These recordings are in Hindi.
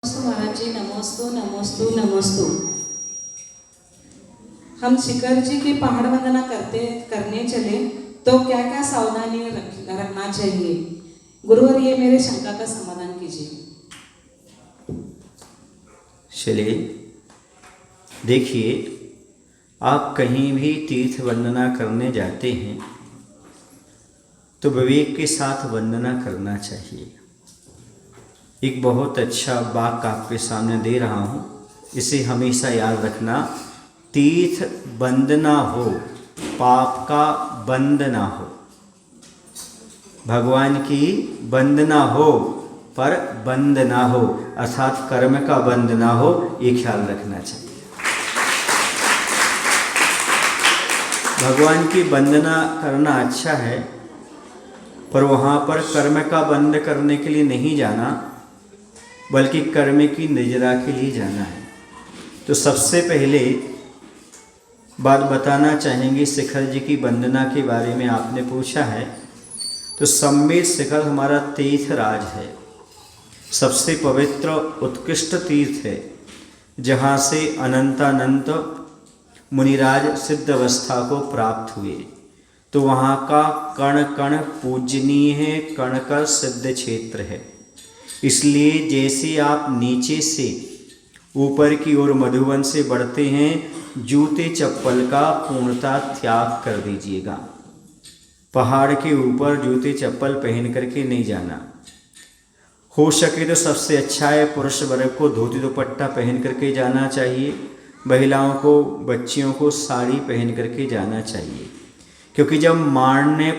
नमोस्तु महाराज जी, नमोस्तु नमोस्तु नमोस्तु। हम शिखर जी की पहाड़ वंदना करने चले तो क्या क्या सावधानी रखना चाहिए? गुरुवर, ये मेरे शंका का समाधान कीजिए। चलिए देखिए, आप कहीं भी तीर्थ वंदना करने जाते हैं तो विवेक के साथ वंदना करना चाहिए। एक बहुत अच्छा वाक्य आपके सामने दे रहा हूँ, इसे हमेशा याद रखना। तीर्थ वंदना हो, पाप का बंद ना हो। भगवान की वंदना हो पर बंद ना हो, अर्थात कर्म का बंद ना हो, ये ख्याल रखना चाहिए। भगवान की वंदना करना अच्छा है, पर वहाँ पर कर्म का बंद करने के लिए नहीं जाना, बल्कि कर्म की निजरा के लिए जाना है। तो सबसे पहले बात बताना चाहेंगे, शिखर जी की वंदना के बारे में आपने पूछा है, तो सम्मेद शिखर हमारा तीर्थराज है, सबसे पवित्र उत्कृष्ट तीर्थ है, जहाँ से अनंतानंत मुनिराज सिद्ध अवस्था को प्राप्त हुए। तो वहाँ का कण कण पूजनीय है, कण का सिद्ध क्षेत्र है। इसलिए जैसे आप नीचे से ऊपर की ओर मधुवन से बढ़ते हैं, जूते चप्पल का पूर्णतः त्याग कर दीजिएगा। पहाड़ के ऊपर जूते चप्पल पहन करके नहीं जाना। हो सके तो सबसे अच्छा है पुरुष वर्ग को धोती दुपट्टा पहन करके जाना चाहिए, महिलाओं को, बच्चियों को साड़ी पहन करके जाना चाहिए। क्योंकि जब मारने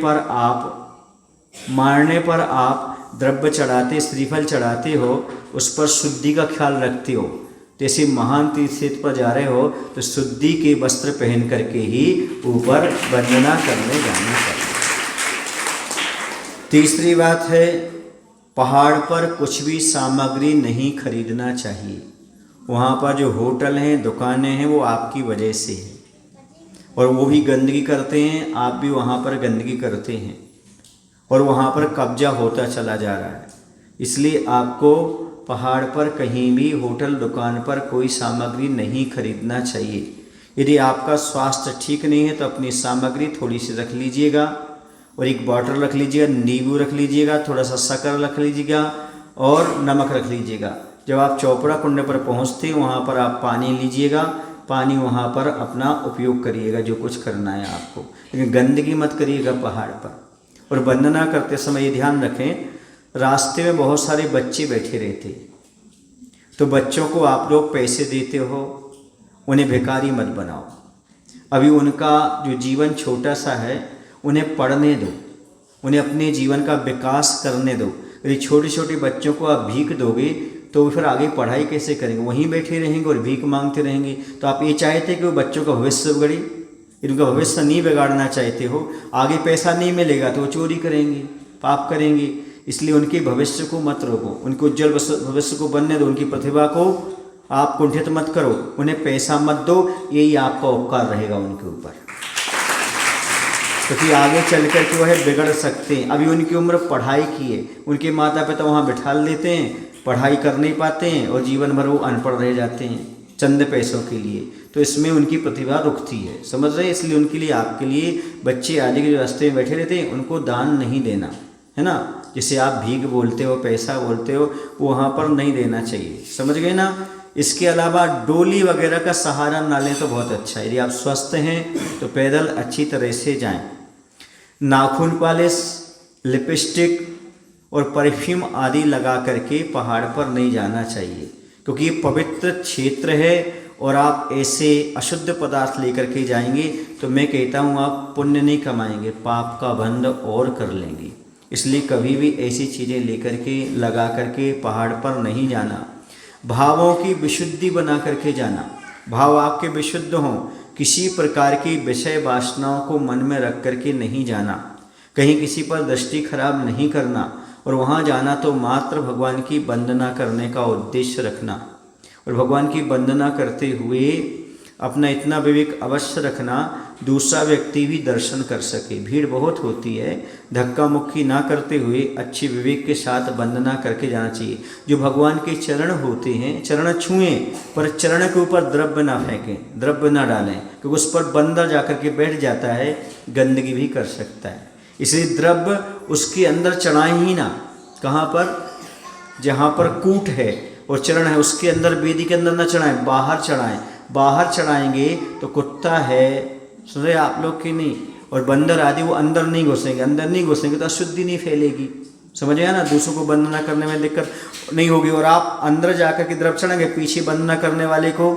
पर आप द्रव्य चढ़ाते, श्रीफल चढ़ाते हो, उस पर शुद्धि का ख्याल रखते हो। जैसे महान तीर्थ पर जा रहे हो तो शुद्धि के वस्त्र पहन करके ही ऊपर वंदना करने जाना चाहिए। तीसरी बात है, पहाड़ पर कुछ भी सामग्री नहीं खरीदना चाहिए। वहाँ पर जो होटल हैं, दुकानें हैं, वो आपकी वजह से है, और वो भी गंदगी करते हैं, आप भी वहाँ पर गंदगी करते हैं, और वहाँ पर कब्जा होता चला जा रहा है। इसलिए आपको पहाड़ पर कहीं भी होटल दुकान पर कोई सामग्री नहीं खरीदना चाहिए। यदि आपका स्वास्थ्य ठीक नहीं है तो अपनी सामग्री थोड़ी सी रख लीजिएगा, और एक बॉटल रख लीजिएगा, नींबू रख लीजिएगा, थोड़ा सा शक्कर रख लीजिएगा और नमक रख लीजिएगा। जब आप चौपड़ा कुंड पर पहुँचते हैं, वहाँ पर आप पानी लीजिएगा, पानी वहाँ पर अपना उपयोग करिएगा, जो कुछ करना है आपको, लेकिन गंदगी मत करिएगा पहाड़ पर। और वंदना करते समय ये ध्यान रखें, रास्ते में बहुत सारे बच्चे बैठे रहते, तो बच्चों को आप लोग पैसे देते हो, उन्हें भिखारी मत बनाओ। अभी उनका जो जीवन छोटा सा है, उन्हें पढ़ने दो, उन्हें अपने जीवन का विकास करने दो। यदि छोटे छोटे बच्चों को आप भीख दोगे तो फिर आगे पढ़ाई कैसे करेंगे? वहीं बैठे रहेंगे और भीख मांगते रहेंगे। तो आप ये चाहते कि वो बच्चों का भविष्य बिगड़े, इनका भविष्य नहीं बिगाड़ना चाहते हो। आगे पैसा नहीं मिलेगा तो वो चोरी करेंगे, पाप करेंगे। इसलिए उनके भविष्य को मत रोको, उनको उज्जवल भविष्य को बनने दो, उनकी प्रतिभा को आप कुंठित मत करो, उन्हें पैसा मत दो, यही आपका उपकार रहेगा उनके ऊपर, क्योंकि आगे चल कर के वह बिगड़ सकते हैं। अभी उनकी उम्र पढ़ाई की है, उनके माता पिता वहाँ बिठा लेते हैं, पढ़ाई कर नहीं पाते हैं और जीवन भर वो अनपढ़ रह जाते हैं चंद पैसों के लिए। तो इसमें उनकी प्रतिभा रुकती है, समझ रहे हैं? इसलिए उनके लिए, आपके लिए बच्चे आदि के जो रास्ते में बैठे रहते हैं, उनको दान नहीं देना है ना। जिसे आप भीख बोलते हो, पैसा बोलते हो, वो वहाँ पर नहीं देना चाहिए, समझ गए ना। इसके अलावा डोली वगैरह का सहारा ना लें तो बहुत अच्छा है। यदि आप स्वस्थ हैं तो पैदल अच्छी तरह से जाएं। नाखून पॉलिश, लिपस्टिक और परफ्यूम आदि लगा करके पहाड़ पर नहीं जाना चाहिए, क्योंकि ये पवित्र क्षेत्र है और आप ऐसे अशुद्ध पदार्थ लेकर के जाएंगे तो मैं कहता हूँ आप पुण्य नहीं कमाएंगे, पाप का बंध और कर लेंगे। इसलिए कभी भी ऐसी चीज़ें लेकर के, लगा करके पहाड़ पर नहीं जाना। भावों की विशुद्धि बना करके जाना, भाव आपके विशुद्ध हों, किसी प्रकार की विषय वासनाओं को मन में रख करके नहीं जाना, कहीं किसी पर दृष्टि खराब नहीं करना, और वहाँ जाना तो मात्र भगवान की वंदना करने का उद्देश्य रखना। और भगवान की वंदना करते हुए अपना इतना विवेक अवश्य रखना, दूसरा व्यक्ति भी दर्शन कर सके। भीड़ बहुत होती है, धक्का मुक्की ना करते हुए अच्छे विवेक के साथ वंदना करके जाना चाहिए। जो भगवान के चरण होते हैं, चरण छुएं पर चरण के ऊपर द्रव्य ना फेंकें, द्रव्य ना डालें, क्योंकि उस पर बंदर जाकर के बैठ जाता है, गंदगी भी कर सकता है। इसलिए द्रव्य उसके अंदर चढ़ाएं ही ना। कहाँ पर? जहाँ पर कूट है और चरण है उसके अंदर, वेदी के अंदर न चढ़ाएं, बाहर चढ़ाएं। बाहर चढ़ाएंगे तो कुत्ता है, सुन रहे आप लोग की नहीं, और बंदर आदि वो अंदर नहीं घुसेंगे। अंदर नहीं घुसेंगे तो अशुद्धि नहीं फैलेगी, समझ गया ना। दूसरों को वंदना करने में दिक्कत नहीं होगी। और आप अंदर जाकर के द्रव्य चढ़ेंगे, पीछे वंदना करने वाले को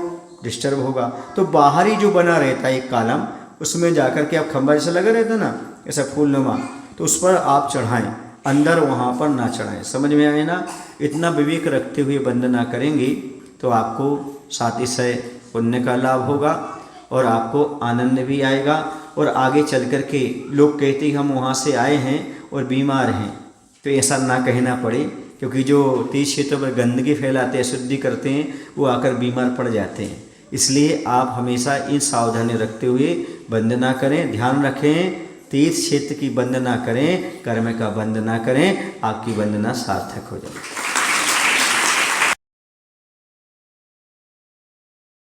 डिस्टर्ब होगा। तो बाहर ही जो बना रहता है एक कालम, उसमें जाकर के आप खंबा जैसा लगा रहता ना, ऐसा फूलनुमा, तो उस पर आप चढ़ाएं, अंदर वहाँ पर ना चढ़ाएं। समझ में आए ना? इतना विवेक रखते हुए वंदना करेंगे तो आपको सातिशय पुण्य का लाभ होगा और आपको आनंद भी आएगा। और आगे चल कर के लोग कहते हैं हम वहाँ से आए हैं और बीमार हैं, तो ऐसा ना कहना पड़े, क्योंकि जो तीर्थ क्षेत्र पर गंदगी फैलाते हैं, अशुद्धि करते हैं, वो आकर बीमार पड़ जाते हैं। इसलिए आप हमेशा इन सावधानी रखते हुए वंदना करें। ध्यान रखें, तीर्थ क्षेत्र की वंदना करें, कर्म का वंदना करें, आपकी वंदना सार्थक हो जाए।